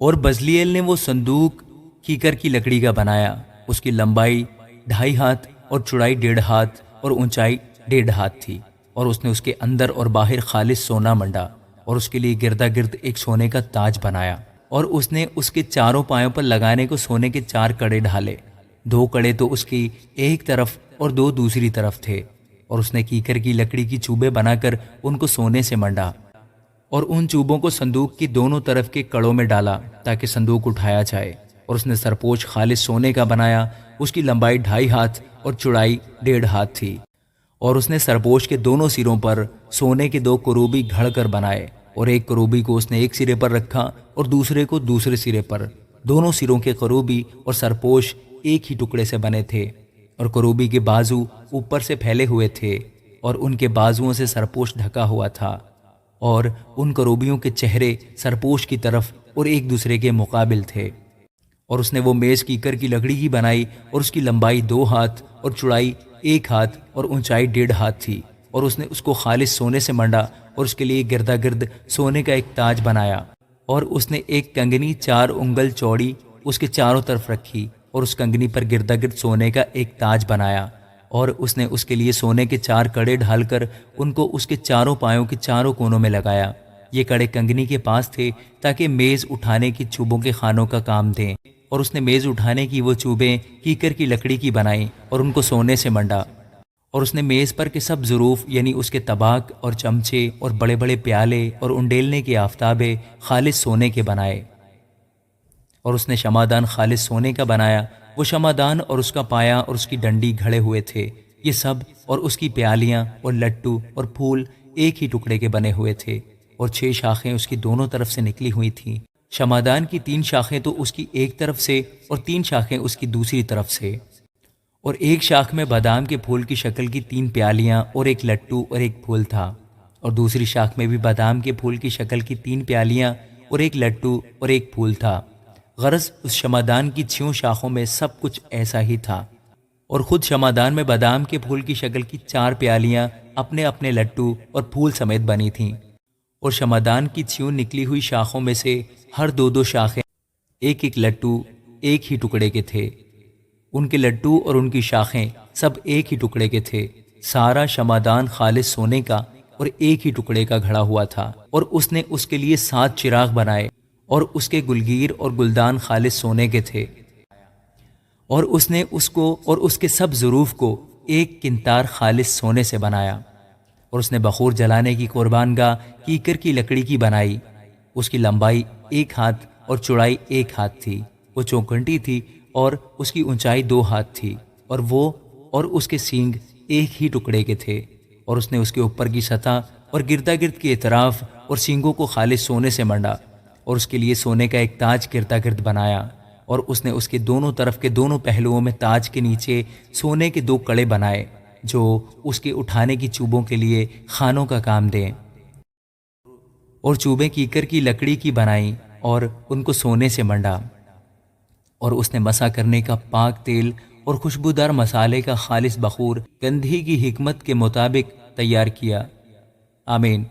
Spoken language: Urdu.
اور بزلیل نے وہ صندوق کیکر کی لکڑی کا بنایا، اس کی لمبائی 2.5 ہاتھ اور چوڑائی 1.5 ہاتھ اور اونچائی 1.5 ہاتھ تھی، اور اس نے اس کے اندر اور باہر خالص سونا منڈا، اور اس کے لیے گردا گرد ایک سونے کا تاج بنایا، اور اس نے اس کے چاروں پایوں پر لگانے کو سونے کے 4 کڑے ڈھالے، 2 کڑے تو اس کی ایک طرف اور 2 دوسری طرف تھے، اور اس نے کیکر کی لکڑی کی چوبے بنا کر ان کو سونے سے منڈا، اور ان چوبوں کو صندوق کی دونوں طرف کے کڑوں میں ڈالا تاکہ صندوق اٹھایا جائے، اور اس نے سرپوش خالص سونے کا بنایا، اس کی لمبائی 2.5 ہاتھ اور چوڑائی 1.5 ہاتھ تھی، اور اس نے سرپوش کے دونوں سروں پر سونے کے 2 کروبی گھڑ کر بنائے، اور ایک کروبی کو اس نے ایک سرے پر رکھا اور دوسرے کو دوسرے سرے پر، دونوں سروں کے کروبی اور سرپوش ایک ہی ٹکڑے سے بنے تھے، اور کروبی کے بازو اوپر سے پھیلے ہوئے تھے، اور ان کے بازوؤں سے سرپوش ڈھکا ہوا تھا، اور ان کروبیوں کے چہرے سرپوش کی طرف اور ایک دوسرے کے مقابل تھے۔ اور اس نے وہ میز کیکر کی لکڑی کی بنائی، اور اس کی لمبائی 2 ہاتھ اور چوڑائی 1 ہاتھ اور اونچائی 1.5 ہاتھ تھی، اور اس نے اس کو خالص سونے سے منڈا، اور اس کے لیے گردا گرد سونے کا ایک تاج بنایا، اور اس نے ایک کنگنی 4 انگل چوڑی اس کے چاروں طرف رکھی، اور اس کنگنی پر گردا گرد سونے کا ایک تاج بنایا، اور اس نے اس کے لیے سونے کے 4 کڑے ڈھال کر ان کو اس کے چاروں پایوں کے چاروں کونوں میں لگایا۔ یہ کڑے کنگنی کے پاس تھے تاکہ میز اٹھانے کی چوبوں کے خانوں کا کام دیں، اور اس نے میز اٹھانے کی وہ چوبیں کیکر کی لکڑی کی بنائیں اور ان کو سونے سے منڈا، اور اس نے میز پر کے سب ظروف یعنی اس کے طباق اور چمچے اور بڑے بڑے پیالے اور انڈیلنے کے آفتابے خالص سونے کے بنائے، اور اس نے شمعدان خالص سونے کا بنایا، وہ شمعدان اور اس کا پایا اور اس کی ڈنڈی گھڑے ہوئے تھے، یہ سب اور اس کی پیالیاں اور لٹو اور پھول ایک ہی ٹکڑے کے بنے ہوئے تھے، اور 6 شاخیں اس کی دونوں طرف سے نکلی ہوئی تھیں، شمعدان کی 3 شاخیں تو اس کی ایک طرف سے اور 3 شاخیں اس کی دوسری طرف سے، اور ایک شاخ میں بادام کے پھول کی شکل کی 3 پیالیاں اور ایک لٹو اور ایک پھول تھا، اور دوسری شاخ میں بھی بادام کے پھول کی شکل کی 3 پیالیاں اور ایک لٹو اور ایک پھول تھا۔ غرض اس شمعدان کی 6 شاخوں میں سب کچھ ایسا ہی تھا، اور خود شمعدان میں بادام کے پھول کی شکل کی 4 پیالیاں اپنے اپنے لٹو اور پھول سمیت بنی تھیں، اور شمعدان کی 6 نکلی ہوئی شاخوں میں سے ہر 2 شاخیں ایک ایک لٹو ایک ہی ٹکڑے کے تھے، ان کے لٹو اور ان کی شاخیں سب ایک ہی ٹکڑے کے تھے، سارا شمعدان خالص سونے کا اور ایک ہی ٹکڑے کا گھڑا ہوا تھا، اور اس نے اس کے لیے 7 چراغ بنائے، اور اس کے گلگیر اور گلدان خالص سونے کے تھے، اور اس نے اس کو اور اس کے سب ظروف کو ایک کنتار خالص سونے سے بنایا، اور اس نے بخور جلانے کی قربان گاہ کیکر کی لکڑی کی بنائی، اس کی لمبائی 1 ہاتھ اور چوڑائی 1 ہاتھ تھی، وہ چوکھنٹی تھی اور اس کی اونچائی 2 ہاتھ تھی، اور وہ اور اس کے سینگ ایک ہی ٹکڑے کے تھے، اور اس نے اس کے اوپر کی سطح اور گردا گرد کے اطراف اور سینگوں کو خالص سونے سے منڈا، اور اس کے لیے سونے کا ایک تاج گردا گرد بنایا، اور اس نے اس کے دونوں طرف کے دونوں پہلوؤں میں تاج کے نیچے سونے کے 2 کڑے بنائے جو اس کے اٹھانے کی چوبوں کے لیے خانوں کا کام دیں، اور چوبیں کیکر کی لکڑی کی بنائیں اور ان کو سونے سے منڈا، اور اس نے مسح کرنے کا پاک تیل اور خوشبودار مسالے کا خالص بخور گندھی کی حکمت کے مطابق تیار کیا۔ آمین۔